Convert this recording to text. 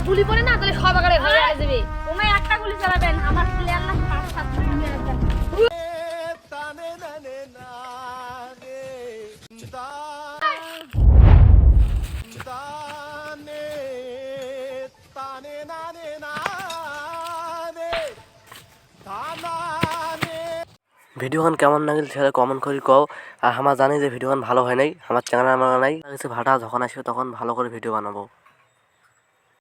গুলি পড়ে না তাহলে সব আগারে হয়ে যাবে। তুমি একটা গুলি চালাবেন, আমার প্লেয়ার না 5-7 মিনিট লাগবে। ভিডিওখান কেমন লাগিল সেটা কমেন্ট করে কও। আর আমার জানি যে ভিডিওখান ভালো হয় নাই, আমার চ্যানেল আমার নাই কিছু ভাটা যখন আসবে তখন ভালো করে ভিডিও বানাবো।